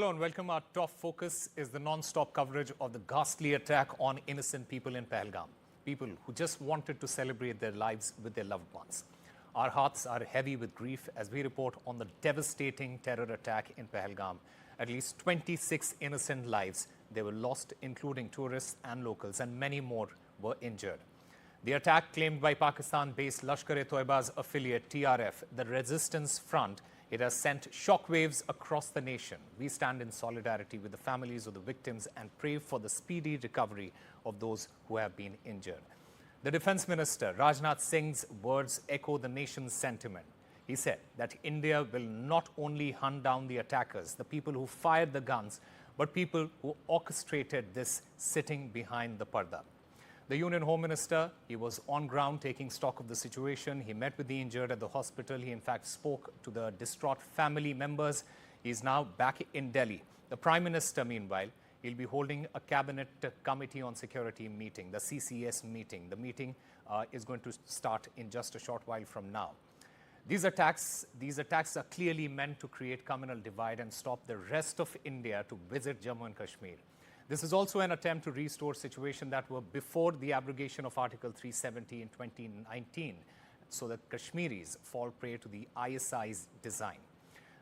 Hello and welcome. Our top focus is the non-stop coverage of the ghastly attack on innocent people in Pahalgam. People who just wanted to celebrate their lives with their loved ones. Our hearts are heavy with grief as we report on the devastating terror attack in Pahalgam. At least 26 innocent lives, they were lost, including tourists and locals, and many more were injured. The attack claimed by Pakistan-based Lashkar-e-Toiba's affiliate TRF, the Resistance Front, it has sent shockwaves across the nation. We stand in solidarity with the families of the victims and pray for the speedy recovery of those who have been injured. The Defence Minister, Rajnath Singh's words echo the nation's sentiment. He said that India will not only hunt down the attackers, the people who fired the guns, but people who orchestrated this sitting behind the parda. The Union Home Minister, he was on ground taking stock of the situation. He met with the injured at the hospital. He in fact spoke to the distraught family members. He is now back in Delhi. The Prime Minister, meanwhile, he'll be holding a Cabinet Committee on Security meeting, the CCS meeting. The meeting is going to start in just a short while from now. These attacks are clearly meant to create communal divide and stop the rest of India to visit Jammu and Kashmir. This is also an attempt to restore situations that were before the abrogation of Article 370 in 2019, so that Kashmiris fall prey to the ISI's design.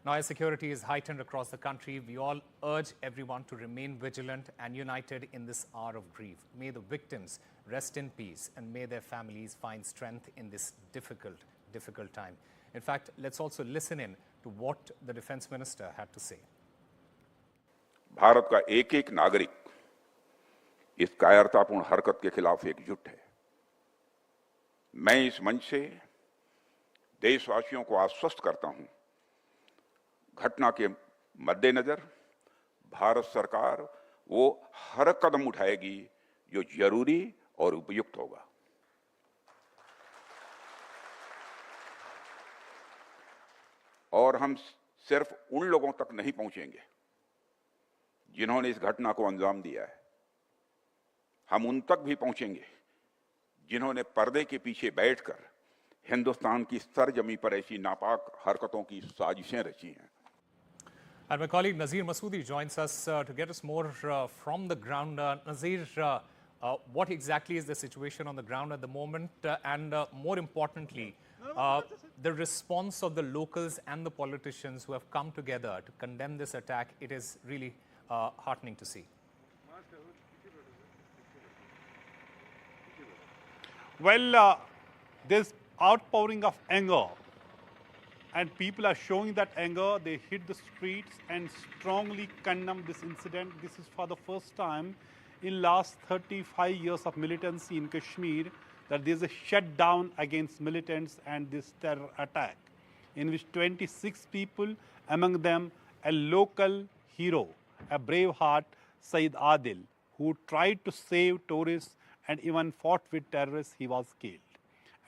Now, as security is heightened across the country, we all urge everyone to remain vigilant and united in this hour of grief. May the victims rest in peace and may their families find strength in this difficult time. In fact, let's also listen in to what the Defence Minister had to say. Bharat का एक एक नागरिक इस कायरतापूर्ण हरकत के खिलाफ एकजुट है। मैं इस मंच से देशवासियों को आश्वस्त करता हूं, घटना के मद्देनजर भारत सरकार वो हर कदम उठाएगी जो जरूरी और उपयुक्त होगा। और हम सिर्फ उन लोगों तक नहीं पहुंचेंगे जिन्होंने इस घटना को अंजाम दिया है, हम उन तक भी पहुंचेंगे जिन्होंने पर्दे के पीछे बैठकर हिंदुस्तान की सरजमी पर ऐसी नापाक हरकतों की साजिशें रची हैं। And my colleague Nazir Masoodi joins us to get us more from the ground. Nazir, what exactly is the situation on the ground at the moment? And more importantly, the response of the locals and the politicians who have come together to condemn this attack, it is really heartening to see. Well, there's outpouring of anger, and people are showing that anger. They hit the streets and strongly condemn this incident. This is for the first time in last 35 years of militancy in Kashmir that there's a shutdown against militants and this terror attack, in which 26 people, among them a local hero, a brave heart, Sayyid Adil, who tried to save tourists and even fought with terrorists, he was killed.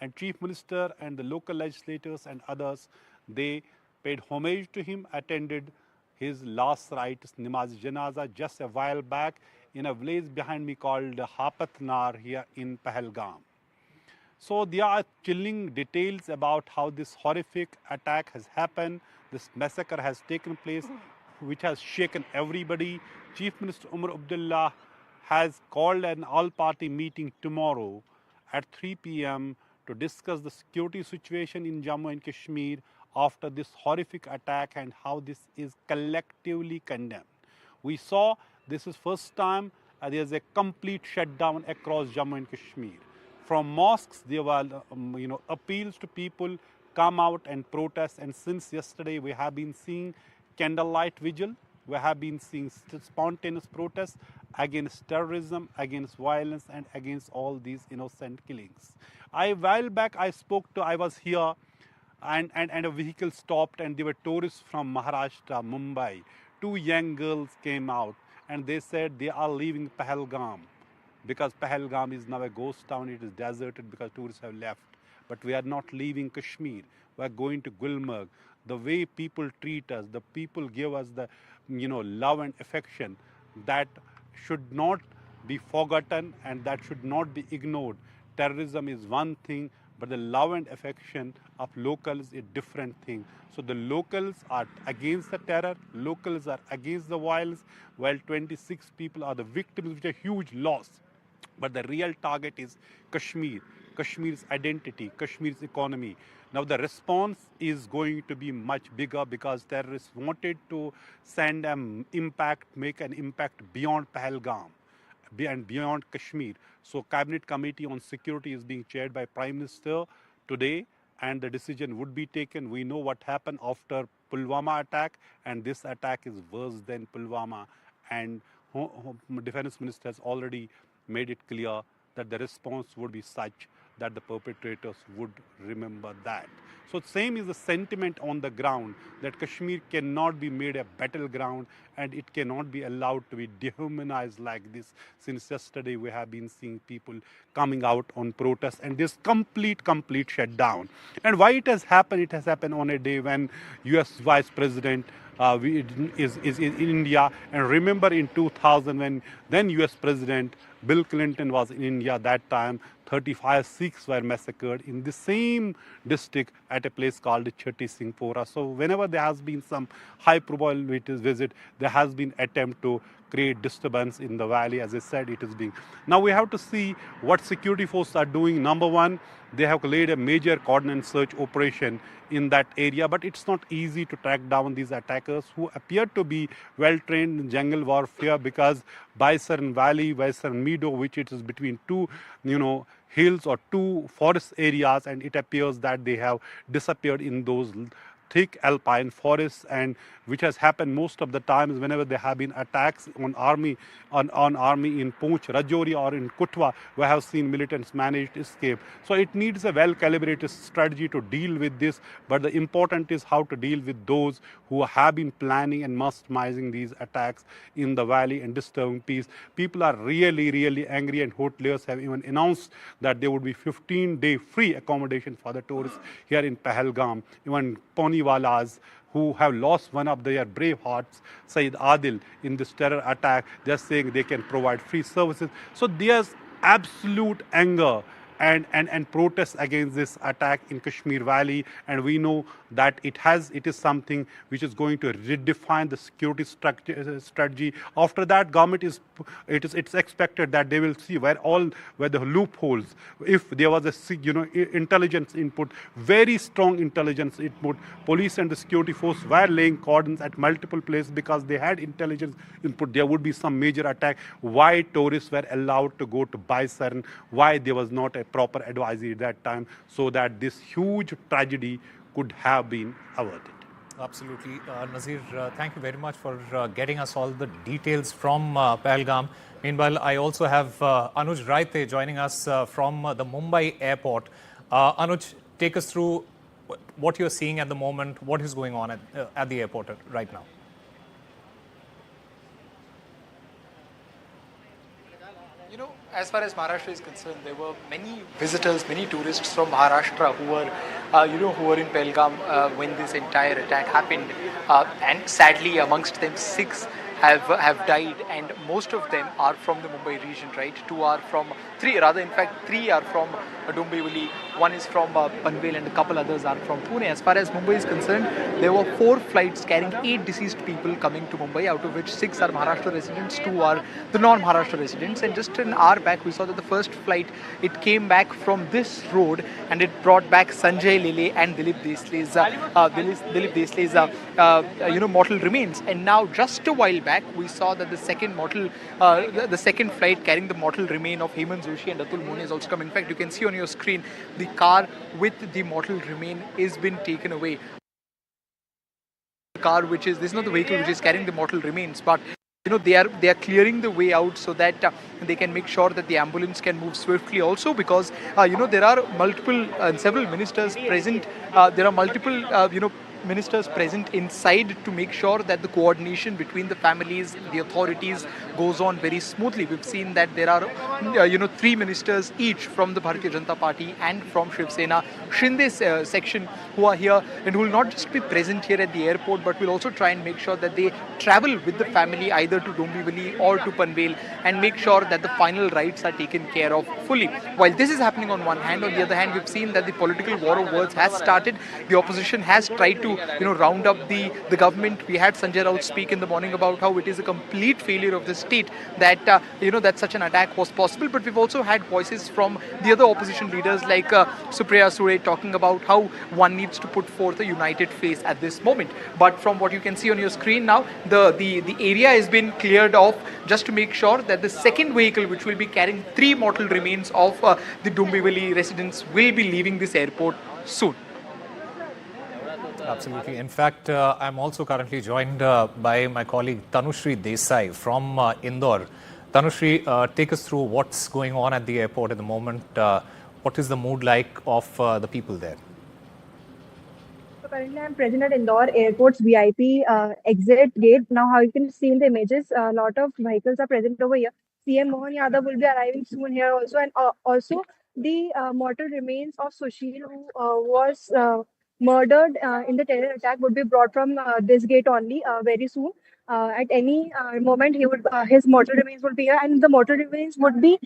And Chief Minister and the local legislators and others, they paid homage to him, attended his last rites, Namaz Janaza, just a while back in a village behind me called Hapatnar here in Pahalgam. So there are chilling details about how this horrific attack has happened, this massacre has taken place, which has shaken everybody. Chief Minister Umar Abdullah has called an all-party meeting tomorrow at 3 p.m. to discuss the security situation in Jammu and Kashmir after this horrific attack and how this is collectively condemned. We saw this is first time there is a complete shutdown across Jammu and Kashmir. From mosques, there were appeals to people come out and protest, and since yesterday we have been seeing candlelight vigil. We have been seeing spontaneous protests against terrorism, against violence, and against all these innocent killings. A while back, I was here, and a vehicle stopped, and there were tourists from Maharashtra, Mumbai. Two young girls came out, and they said they are leaving Pahalgam, because Pahalgam is now a ghost town. It is deserted because tourists have left. But we are not leaving Kashmir. We are going to Gulmarg. The way people treat us, the people give us the love and affection, that should not be forgotten and that should not be ignored. Terrorism is one thing, but the love and affection of locals is a different thing. So the locals are against the terror, locals are against the violence, while 26 people are the victims, which is a huge loss. But the real target is Kashmir, Kashmir's identity, Kashmir's economy. Now the response is going to be much bigger because terrorists wanted to send an impact, make an impact beyond Pahalgam and beyond Kashmir. So Cabinet Committee on Security is being chaired by Prime Minister today, and the decision would be taken. We know what happened after Pulwama attack, and this attack is worse than Pulwama. And Defense Minister has already made it clear that the response would be such that the perpetrators would remember that. So same is the sentiment on the ground, that Kashmir cannot be made a battleground and it cannot be allowed to be dehumanized like this. Since yesterday we have been seeing people coming out on protests, and this complete shutdown. And why it has happened on a day when US Vice President is in India. And remember in 2000 when then US President Bill Clinton was in India, that time 35 Sikhs were massacred in the same district at a place called Chatti Singhpora. So whenever there has been some high probability visit, there has been attempt to create disturbance in the valley. As I said, it is being. Now we have to see what security forces are doing. Number one, they have laid a major cordon search operation in that area, but it's not easy to track down these attackers who appear to be well trained in jungle warfare, because Baisaran Valley, Baisaran Meadow, which it is between two, hills or two forest areas, and it appears that they have disappeared in those thick alpine forests, and which has happened most of the times whenever there have been attacks on army in Poonch, Rajouri or in Kutwa, we have seen militants manage to escape. So it needs a well-calibrated strategy to deal with this, but the important is how to deal with those who have been planning and masterminding these attacks in the valley and disturbing peace. People are really angry, and hoteliers have even announced that there would be 15-day free accommodation for the tourists here in Pahalgam. Even Poniwalas who have lost one of their brave hearts, Saeed Adil, in this terror attack, they're saying they can provide free services. So there's absolute anger and protest against this attack in Kashmir Valley, and we know that it is something which is going to redefine the security strategy. After that, government it's expected that they will see where the loopholes. If there was a intelligence input, very strong intelligence input, police and the security force were laying cordons at multiple places because they had intelligence input. There would be some major attack. Why tourists were allowed to go to Baisaran? Why there was not a proper advisory at that time, so that this huge tragedy could have been averted. Absolutely. Nazir, thank you very much for getting us all the details from Pahalgam. Meanwhile, I also have Anuj Rayate joining us from the Mumbai airport. Anuj, take us through what you're seeing at the moment, what is going on at the airport right now. As far as Maharashtra is concerned, there were many visitors, many tourists from Maharashtra who were in Pahalgam when this entire attack happened. And sadly, amongst them, 6 have died, and most of them are from the Mumbai region, right? 3 are from Dombivli, 1 is from Panvel, and a couple others are from Pune. As far as Mumbai is concerned, there were 4 flights carrying 8 deceased people coming to Mumbai, out of which 6 are Maharashtra residents, 2 are the non-Maharashtra residents. And just an hour back, we saw that the first flight, it came back from this road, and it brought back Sanjay Lele and Dilip Desley's mortal remains. And now, just a while back, we saw that the second flight carrying the mortal remain of Hemant Joshi and Atul Mone is also come. In fact, you can see on your screen the car with the mortal remain is been taken away. The car this is not the vehicle which is carrying the mortal remains, but they are clearing the way out so that they can make sure that the ambulance can move swiftly. Also, because there are several ministers present. There are multiple ministers present inside to make sure that the coordination between the families, the authorities goes on very smoothly. We've seen that there are, 3 ministers each from the Bharatiya Janata Party and from Shiv Sena, Shinde's section, who are here and who will not just be present here at the airport, but will also try and make sure that they travel with the family either to Dombivli or to Panvel and make sure that the final rites are taken care of fully. While this is happening on one hand, on the other hand, we've seen that the political war of words has started. The opposition has tried to, round up the government. We had Sanjay Raut speak in the morning about how it is a complete failure of the state that, that such an attack was possible. But we've also had voices from the other opposition leaders like Supriya Sure talking about how one needs to put forth a united face at this moment. But from what you can see on your screen now, the area has been cleared off just to make sure that the second vehicle, which will be carrying 3 mortal remains of the Dombivli residents, will be leaving this airport soon. Absolutely. In fact, I'm also currently joined by my colleague Tanushri Desai from Indore. Tanushri, take us through what's going on at the airport at the moment. What is the mood like of the people there? So currently, I'm present at Indore Airport's VIP exit gate. Now, how you can see in the images, a lot of vehicles are present over here. CM Mohan Yadav will be arriving soon here also, and also the mortal remains of Sushil, who was murdered in the terror attack, would be brought from this gate only very soon. At any moment, his mortal remains would be here, and the mortal remains would be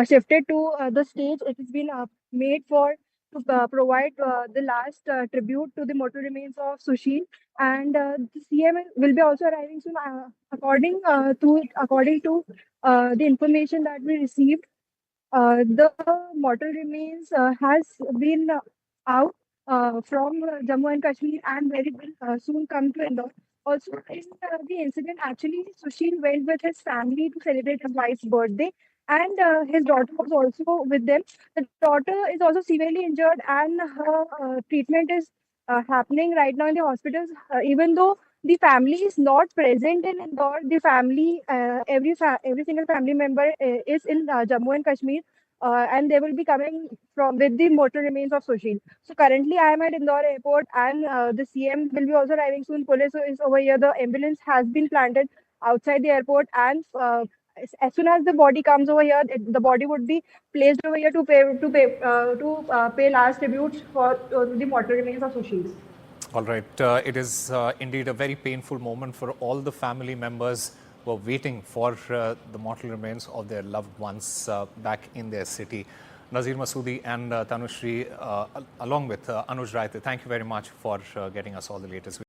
shifted to the stage. It has been made for to provide the last tribute to the mortal remains of Sushil, and the CM will be also arriving soon. According to the information that we received, the mortal remains has been out from Jammu and Kashmir and will soon come to Indore. Also, in the incident, actually, Sushil went with his family to celebrate his wife's birthday, and his daughter was also with them. The daughter is also severely injured, and her treatment is happening right now in the hospitals. Even though the family is not present in Indore, the family, every single family member is in Jammu and Kashmir, and they will be coming from with the mortal remains of Sushil. So currently, I am at Indore Airport, and the CM will be also arriving soon. Police is over here. The ambulance has been planted outside the airport, and as soon as the body comes over here, the body would be placed over here to pay last tributes for the mortal remains of Sushil. All right. It is indeed a very painful moment for all the family members who are waiting for the mortal remains of their loved ones back in their city. Nazir, Masoodi and Tanushri, along with Anuj Rayate, thank you very much for getting us all the latest.